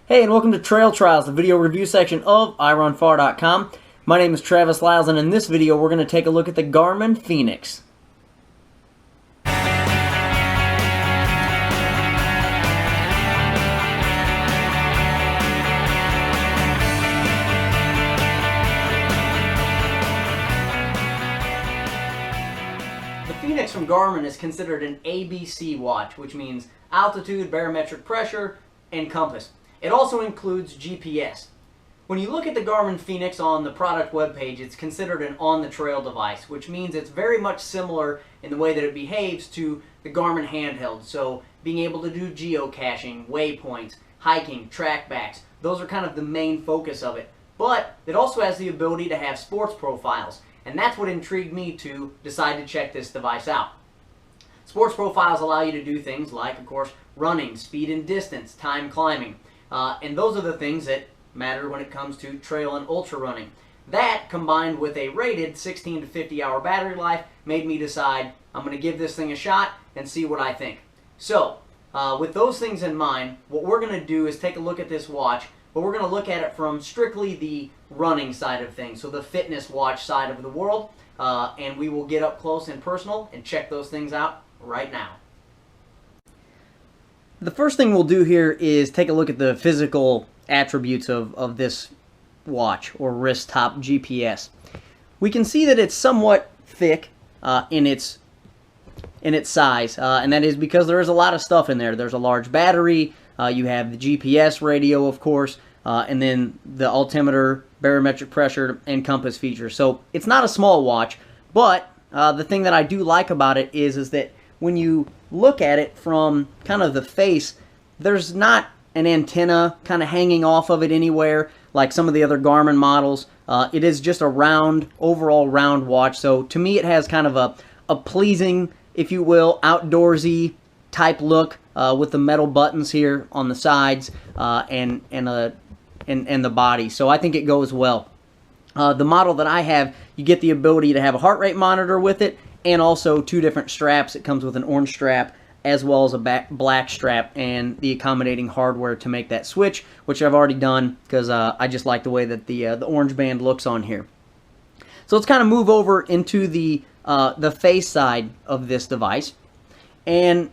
Hey, and welcome to Trail Trials, the video review section of iRunFar.com. My name is Travis Lyles, and in this video we're going to take a look at the Garmin Fenix. The Fenix from Garmin is considered an ABC watch, which means altitude, barometric pressure, and compass. It also includes GPS. When you look at the Garmin Fenix on the product webpage, it's considered an on-the-trail device, which means it's very much similar in the way that it behaves to the Garmin handheld. So being able to do geocaching, waypoints, hiking, trackbacks, those are kind of the main focus of it. But it also has the ability to have sports profiles, and that's what intrigued me to decide to check this device out. Sports profiles allow you to do things like, of course, running, speed and distance, time climbing. And those are the things that matter when it comes to trail and ultra running. That, combined with a rated 16 to 50 hour battery life, made me decide I'm going to give this thing a shot and see what I think. So, with those things in mind, what we're going to do is take a look at this watch, but we're going to look at it from strictly the running side of things, so the fitness watch side of the world, and we will get up close and personal and check those things out right now. The first thing we'll do here is take a look at the physical attributes of this watch, or wrist top GPS. We can see that it's somewhat thick in its size, and that is because there is a lot of stuff in there. There's a large battery, you have the GPS radio, of course, and then the altimeter, barometric pressure, and compass features. So it's not a small watch, but the thing that I do like about it is that when you look at it from kind of the face, there's not an antenna kind of hanging off of it anywhere like some of the other Garmin models. It is just a round, overall round watch. So to me it has kind of a pleasing, if you will, outdoorsy type look with the metal buttons here on the sides and the body. So I think it goes well. The model that I have, you get the ability to have a heart rate monitor with it, and also two different straps. It comes with an orange strap as well as a black strap, and the accommodating hardware to make that switch, which I've already done because I just like the way that the orange band looks on here. So let's kind of move over into the face side of this device, and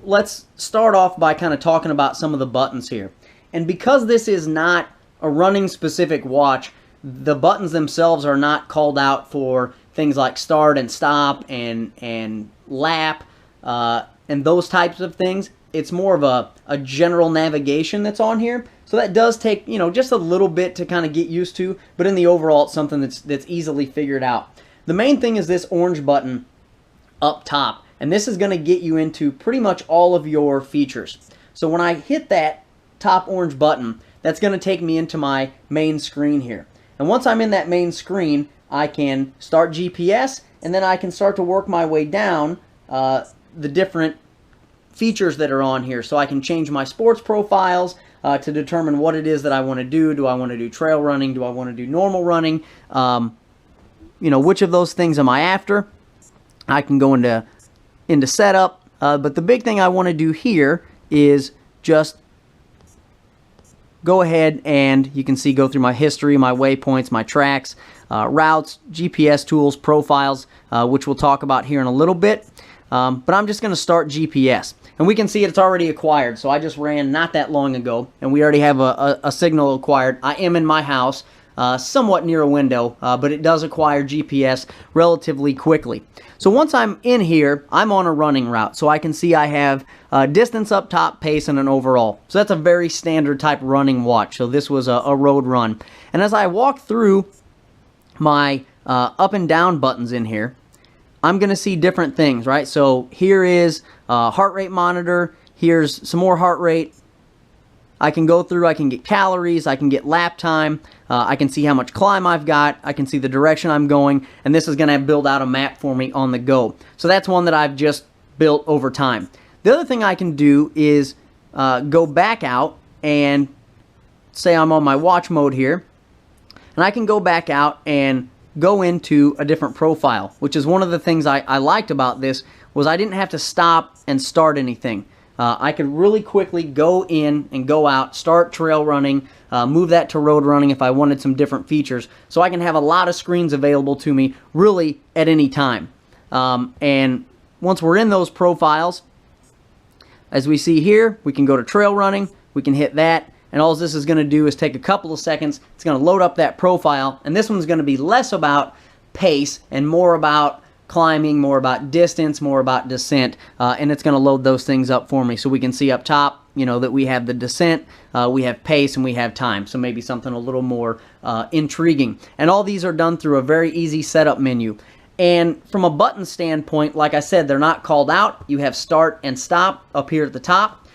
let's start off by kind of talking about some of the buttons here. And because this is not a running specific watch, the buttons themselves are not called out for things like start and stop and lap and those types of things. It's more of a general navigation that's on here. So that does take, you know, just a little bit to kind of get used to, but in the overall it's something that's easily figured out. The main thing is this orange button up top, and this is going to get you into pretty much all of your features. So when I hit that top orange button, that's going to take me into my main screen here. And once I'm in that main screen, I can start GPS, and then I can start to work my way down the different features that are on here. So I can change my sports profiles to determine what it is that I want to do. Do I want to do trail running? Do I want to do normal running? You know, which of those things am I after? I can go into setup, but the big thing I want to do here is just go ahead and you can see, go through my history, my waypoints, my tracks, routes, GPS tools, profiles, which we'll talk about here in a little bit. But I'm just going to start GPS. And we can see it's already acquired. So I just ran not that long ago, and we already have a signal acquired. I am in my house, somewhat near a window, but it does acquire GPS relatively quickly. So once I'm in here, I'm on a running route. So I can see I have distance up top, pace, and an overall. So that's a very standard type running watch. So this was a road run. And as I walk through my up and down buttons in here, I'm going to see different things, right? So here is heart rate monitor. Here's some more heart rate. I can go through, I can get calories, I can get lap time, I can see how much climb I've got, I can see the direction I'm going, and this is going to build out a map for me on the go. So that's one that I've just built over time. The other thing I can do is go back out and say I'm on my watch mode here, and I can go back out and go into a different profile, which is one of the things I liked about this, was I didn't have to stop and start anything. I could really quickly go in and go out, start trail running, move that to road running if I wanted some different features. So I can have a lot of screens available to me really at any time. And once we're in those profiles, as we see here, we can go to trail running, we can hit that, and all this is going to do is take a couple of seconds. It's going to load up that profile, and this one's going to be less about pace and more about climbing, more about distance, more about descent, and it's going to load those things up for me. So we can see up top, that we have the descent, we have pace, and we have time. So maybe something a little more intriguing. And all these are done through a very easy setup menu. And from a button standpoint, like I said, they're not called out. You have start and stop up here at the top.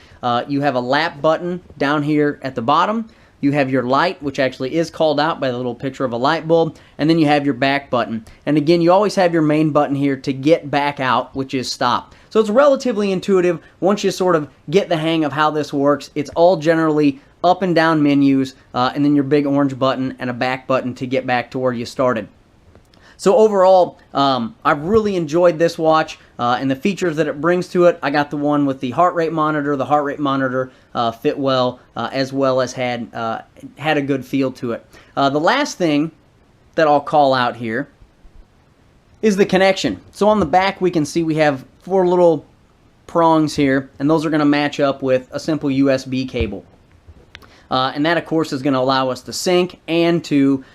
You have a lap button down here at the bottom. You have your light, which actually is called out by the little picture of a light bulb, and then you have your back button. And again, you always have your main button here to get back out, which is stop. So it's relatively intuitive once you sort of get the hang of how this works. It's all generally up and down menus, and then your big orange button and a back button to get back to where you started. So overall, I've really enjoyed this watch and the features that it brings to it. I got the one with the heart rate monitor. The heart rate monitor fit well as had a good feel to it. The last thing that I'll call out here is the connection. So on the back, we can see we have 4 little prongs here, and those are going to match up with a simple USB cable. And that, of course, is going to allow us to sync and to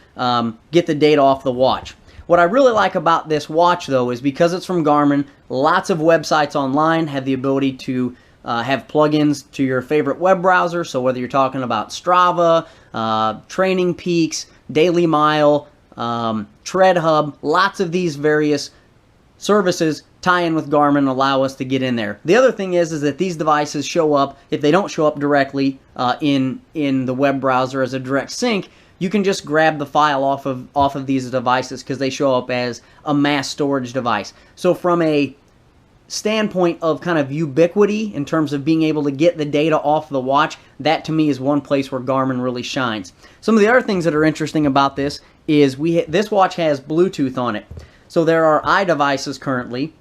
get the data off the watch. What I really like about this watch, though, is because it's from Garmin, lots of websites online have the ability to have plugins to your favorite web browser. So whether you're talking about Strava, Training Peaks, Daily Mile, Tread Hub, lots of these various services tie in with Garmin and allow us to get in there. The other thing is that these devices show up, if they don't show up directly in the web browser as a direct sync, you can just grab the file off of these devices because they show up as a mass storage device. So from a standpoint of kind of ubiquity in terms of being able to get the data off the watch, that to me is one place where Garmin really shines. Some of the other things that are interesting about this is this watch has Bluetooth on it. So there are iDevices currently,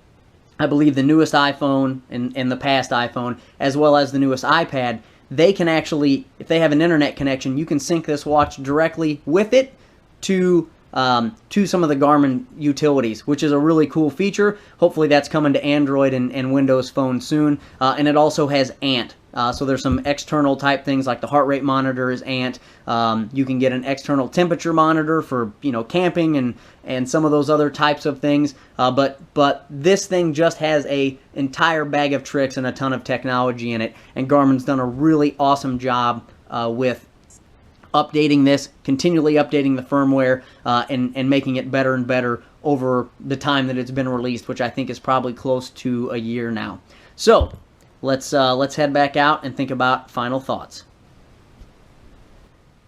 I believe the newest iPhone and the past iPhone, as well as the newest iPad. They can actually, if they have an internet connection, you can sync this watch directly with it to some of the Garmin utilities, which is a really cool feature. Hopefully that's coming to Android and Windows Phone soon. And it also has ANT. So there's some external type things like the heart rate monitor is ANT. You can get an external temperature monitor for camping and some of those other types of things. But this thing just has a entire bag of tricks and a ton of technology in it. And Garmin's done a really awesome job with updating this, continually updating the firmware, and making it better and better over the time that it's been released, which I think is probably close to a year now. So let's head back out and think about final thoughts.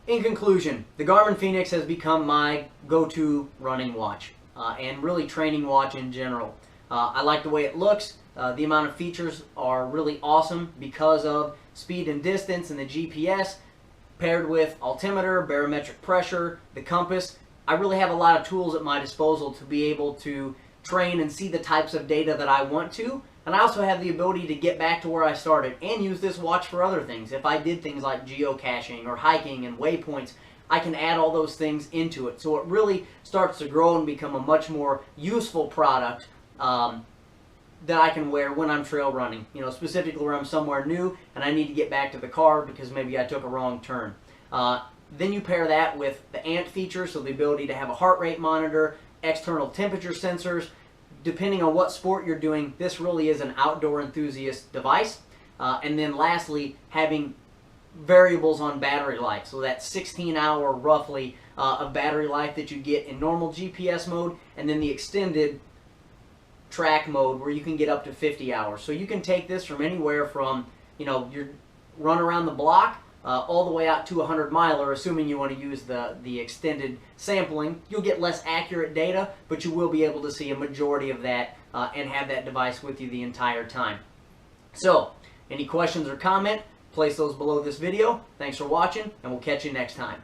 In conclusion, the Garmin Fenix has become my go-to running watch and really training watch in general. I like the way it looks. The amount of features are really awesome because of speed and distance and the GPS, paired with altimeter, barometric pressure, the compass. I really have a lot of tools at my disposal to be able to train and see the types of data that I want to. And I also have the ability to get back to where I started and use this watch for other things. If I did things like geocaching or hiking and waypoints, I can add all those things into it. So it really starts to grow and become a much more useful product that I can wear when I'm trail running. Specifically where I'm somewhere new and I need to get back to the car because maybe I took a wrong turn. Then you pair that with the ANT feature, so the ability to have a heart rate monitor, external temperature sensors. Depending on what sport you're doing, this really is an outdoor enthusiast device. And then lastly, having variables on battery life. So that 16-hour roughly of battery life that you get in normal GPS mode, and then the extended track mode where you can get up to 50 hours. So you can take this from anywhere from, your run around the block all the way out to a 100-miler, assuming you want to use the extended sampling. You'll get less accurate data, but you will be able to see a majority of that and have that device with you the entire time. So, any questions or comment, place those below this video. Thanks for watching, and we'll catch you next time.